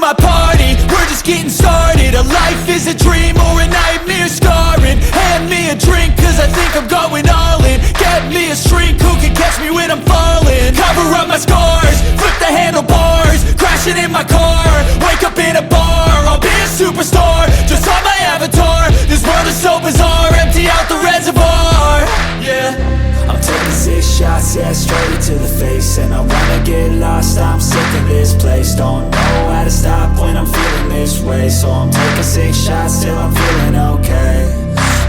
my party, we're just getting started. A life is a dream or a nightmare scarring. Hand me a drink cause I think I'm going all in. Get me a shrink who can catch me when I'm falling. Cover up my scars, flip the handlebars, crashing in my car, wake up in a bar. I'll be a superstar, just on my avatar. This world is so bizarre, empty out the reservoir. Yeah, I'm taking 6 shots, yeah, straight to the face. And I wanna get lost, I'm sick of this place. Don't know how to stop when I'm feeling this way. So I'm taking 6 shots till I'm feeling okay.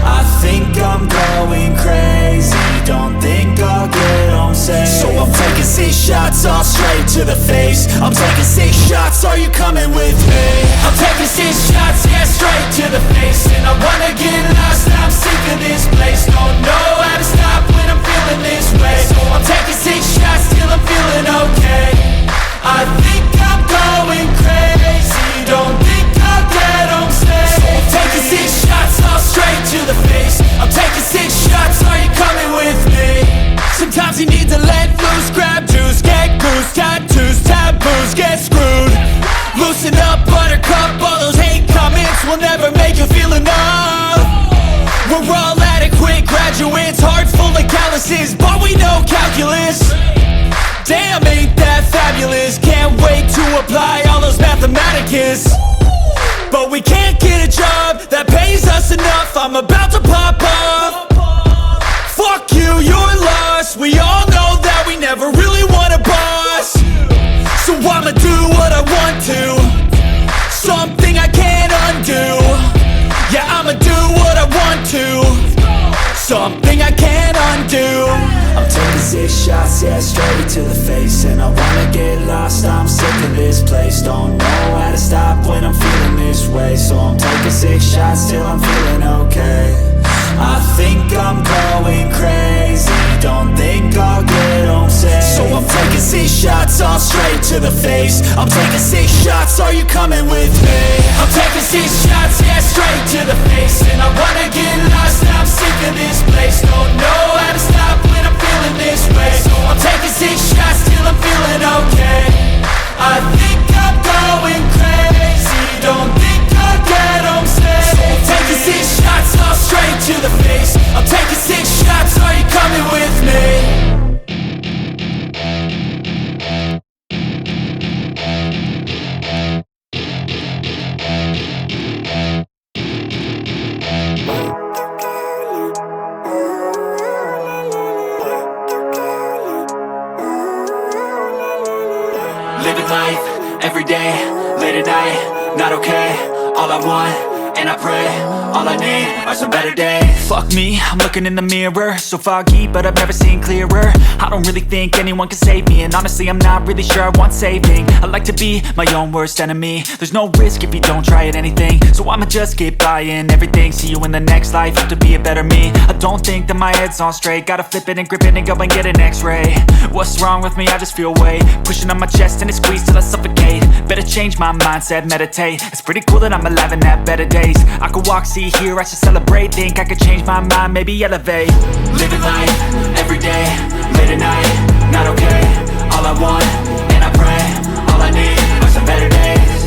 I think I'm going crazy, don't think I'll get home safe. So I'm taking 6 shots, all straight to the face. I'm taking 6 shots, are you coming with me? I'm taking 6 shots, yeah, straight to the face. And I wanna get lost, I'm sick of this place. Don't know how to stop when I'm feeling this way. So I'm taking 6 shots till I'm feeling okay. I think I'm going crazy, don't think I'll get home safe. So I'm taking 6 shots, all straight to the face. I'm taking 6 shots, are you coming with me? Sometimes you need to let loose, grab juice, get goose, tattoos, taboos, get screwed. Loosen up, buttercup, all those hate comments will never make you feel enough. We're all adequate graduates, hearts full of calluses, but we know calculus. Damn, ain't that fabulous? Can't wait to apply all those mathematicus. But we can't get a job that pays us enough. I'm about to pop up. Fuck you, you're lost. We all know that we never really want a boss. So I'ma do what I want to, something I can't undo. Yeah, I'ma do what I want to, something I can't undo. I'm taking 6 shots, yeah, straight to the face. And I wanna get lost, I'm sick of this place. Don't know how to stop when I'm feeling this way. So I'm taking 6 shots till I'm feeling okay. I think I'm going crazy, don't think I'll get home safe. So I'm taking 6 shots, all straight to the face. I'm taking 6 shots, are you coming with me? I'm taking 6 shots, yeah, straight to the face. And I wanna get lost, I'm sick of this place. Don't know how to stop when I'm feeling this way. So I'm taking 6 shots till I'm feeling okay. I think I'm going crazy, don't think I'll get home safe. So I'm taking 6 shots, all straight to the face. I'm taking 6 shots, are you coming with me? Living life, every day, late at night, not okay. All I want, and I pray, all I need are some better days. Fuck me, I'm looking in the mirror, so foggy, but I've never seen clearer. I don't really think anyone can save me, and honestly I'm not really sure I want saving. I like to be my own worst enemy. There's no risk if you don't try at anything, so I'ma just get buying everything. See you in the next life, have to be a better me. I don't think that my head's on straight, gotta flip it and grip it and go and get an x-ray. What's wrong with me? I just feel weight pushing on my chest and it squeezes till I suffocate. Better change my mindset, meditate. It's pretty cool that I'm alive and have better days. I could walk, see, hear, I should celebrate. Think I could change my mind, maybe elevate. Living life, every day, late at night, not okay. All I want, and I pray, all I need are some better days.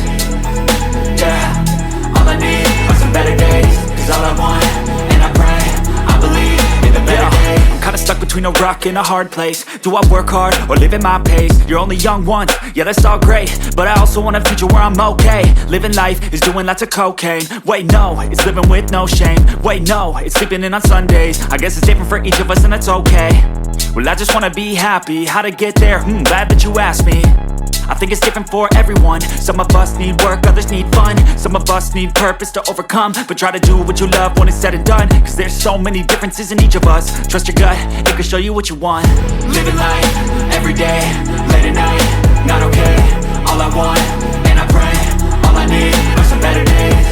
Yeah, all I need are some better days. Cause all I want, and I pray, I believe in the better days. I'm kinda stuck between a rock and a hard place. Do I work hard or live at my pace? You're only young once, yeah that's all great, but I also want a future where I'm okay. Living life is doing lots of cocaine. Wait no, it's living with no shame. Wait no, it's sleeping in on Sundays. I guess it's different for each of us and that's okay. Well I just wanna be happy, how to get there? Glad that you asked me. I think it's different for everyone. Some of us need work, others need fun. Some of us need purpose to overcome. But try to do what you love when it's said and done. Cause there's so many differences in each of us. Trust your gut, it can show you what you want. Living life, every day, late at night, not okay. All I want, and I pray, all I need are some better days.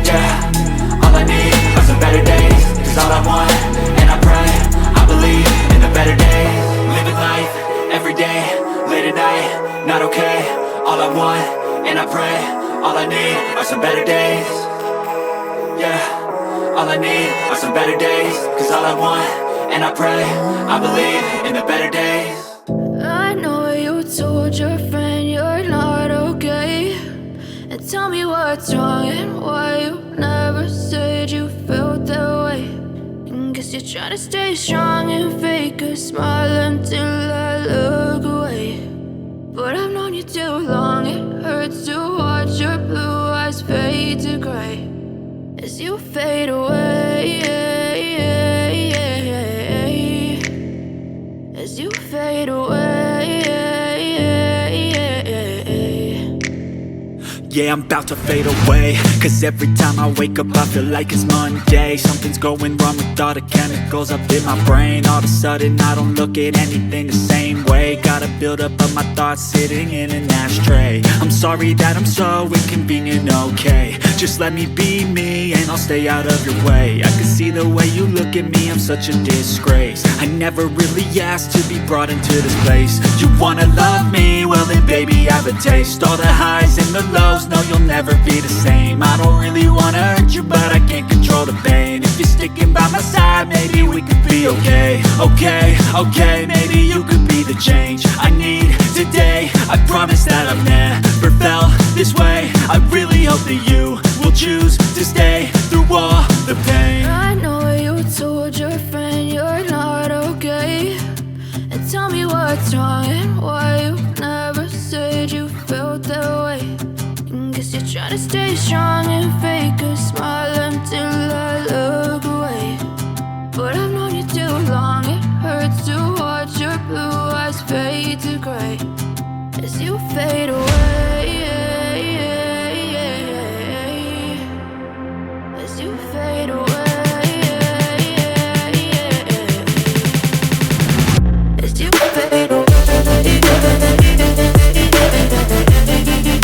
Yeah, all I need are some better days. Cause all I want, and I pray, I believe in the better days. Living life, every day, late at night, not okay. All I want, and I pray, all I need are some better days. Yeah, all I need are some better days. Cause all I want, and I pray, I believe in the better days. I know you told your friend you're not okay. Tell me what's wrong and why you never said you felt that way. And guess you're trying to stay strong and fake a smile until I look away. But I've known you too long, it hurts to watch your blue eyes fade to gray as you fade away. As you fade away. Yeah, I'm about to fade away, cause every time I wake up I feel like it's Monday. Something's going wrong with all the chemicals up in my brain. All of a sudden I don't look at anything the same way. Got a buildup of my thoughts sitting in an ashtray. I'm sorry that I'm so inconvenient, okay. Just let me be me and I'll stay out of your way. I can see the way you look at me, I'm such a disgrace. I never really asked to be brought into this place. You wanna love me? Well then baby I have a taste. All the highs and the lows, no you'll never be the same. I don't really wanna hurt you but I can't control the pain. If you're sticking by my side maybe we could be okay. Okay, maybe you could be the change I need today. I promise that I've never felt this way. I really hope that you will choose to stay through all the pain. I know you told your friend you're not okay. And tell me what's wrong and why you never said you felt that way. And guess you're trying to stay strong and fake a smile until I look away. But I've known you too long, it hurts to watch your blue eyes fade to gray as you fade away. As you fade away. As you fade away. As you fade away.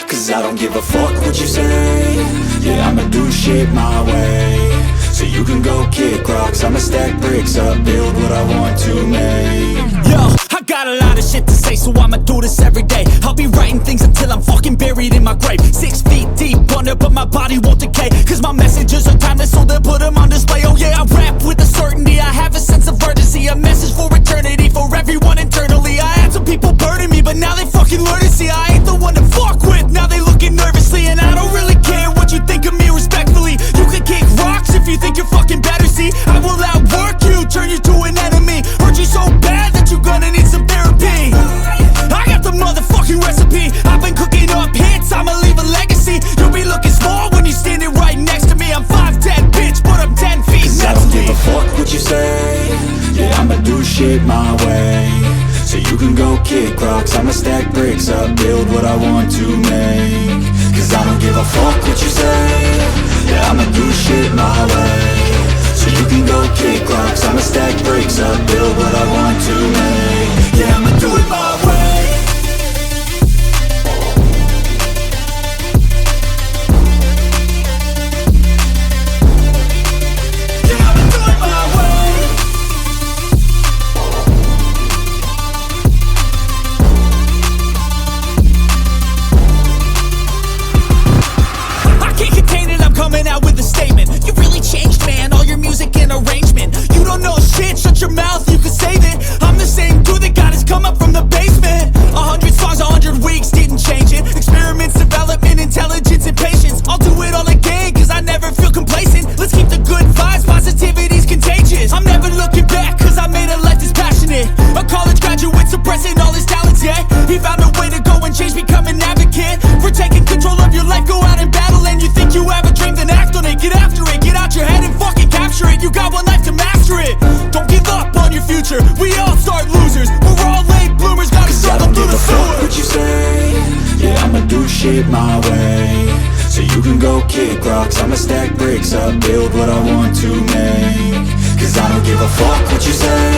Cause I don't give a fuck what you say. Yeah, I'ma do shit my way. So you can go kick rocks, I'ma stack bricks up, build what I want to make. Yo, I got a lot of shit to say, so I'ma do this every day. I'll be writing things until I'm fucking buried in my grave. 6 feet deep under, but my body won't decay. Cause my messages are timeless, so they'll put them on display. Oh yeah, I rap with a certainty, I have a sense of urgency. A message for eternity, for everyone internally. I had some people burning me, but now they fucking learn to see I ain't the one to fuck with, now they looking nervously. And I don't really care what you think of me, respectfully. You can kick rocks if you think you're fucking better, see. I will outwork you, turn you to an enemy. Hurt you so bad that you're gonna need some therapy. I got the motherfucking recipe, I've been cooking up hits, I'ma leave a legacy. You'll be looking small when you're standing right next to me. I'm give a fuck what you say. Yeah, I'ma do shit my way. So you can go kick rocks, I'ma stack bricks up, build what I want to make. Cause I don't give a fuck what you say. Yeah, I'ma do shit my way. So you can go kick rocks, I'ma stack bricks up, build what I want to make. Yeah, I'ma do it my way. Coming out with a statement. You really changed, man, all your music and arrangement. You don't know shit, shut your mouth, you can save it. I'm the same dude that got his come up from the basement. 100 songs, 100 weeks, didn't change it. Experiments, development, intelligence, and patience. I'll do it all again, cause I never feel complacent. Let's keep the good vibes, positivity's contagious. I'm never looking back, cause I made a life that's passionate. A college graduate suppressing all his talents, yeah. He found a way to go and change, become an advocate. For taking control of your life, go out and battle. And you think you have a dream, then act on it, get after it. Get out your head and fucking capture it. You got one life to master it. Don't give up on your future, we all start losers. We're all late bloomers, gotta struggle through the sewer. What you say, yeah, I'ma do shit my way. So you can go kick rocks, I'ma stack bricks up, build what I want to make. Cause I don't give a fuck what you say.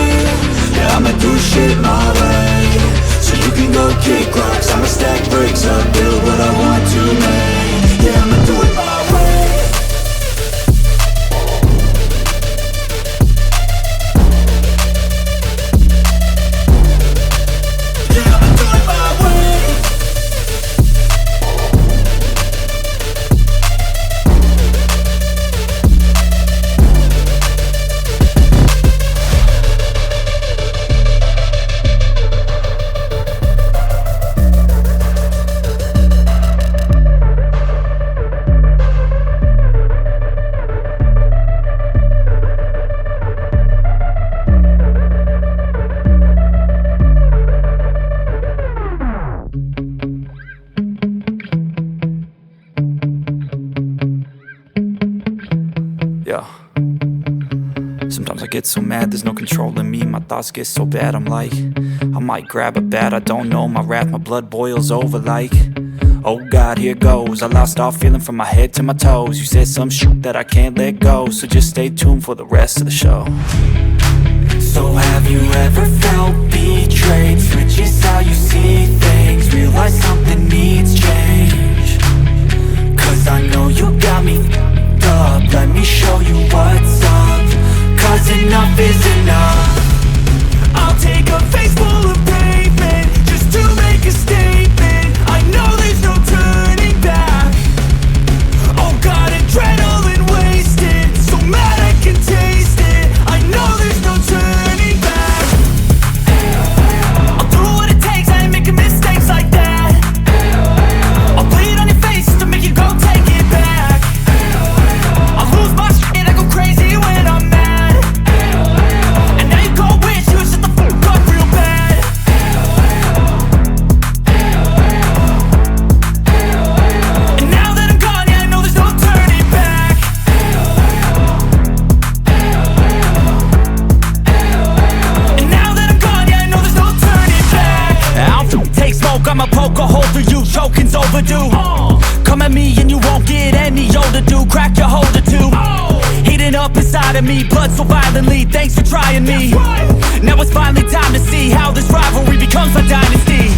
Yeah, I'ma do shit my way. So you can go kick rocks, I'ma stack bricks up, build what I want to make. Yeah, I'ma do it my way. Sometimes I get so mad, there's no controlling me. My thoughts get so bad, I'm like, I might grab a bat, I don't know. My wrath, my blood boils over like, oh God, here goes. I lost all feeling from my head to my toes. You said some shit that I can't let go, so just stay tuned for the rest of the show. So have you ever felt betrayed? Switches how you see things, realize something needs change. Cause I know you got me up, let me show you what's up. Cause enough is enough. I'll take a face full of pavement just to make a statement. I know there's no turning back. Oh God, adrenaline wasted, so mad I can taste it. I know there's no turning back. I'll do what it takes, I ain't making mistakes like that. I'll bleed on your face to make you go take it back. I'll lose my shit, I go crazy when I'm mad. I'ma poke a hole through you, choking's overdue. Come at me and you won't get any older, dude. Crack your holder too. Heating up inside of me, blood so violently. Thanks for trying me. Now it's finally time to see how this rivalry becomes a dynasty.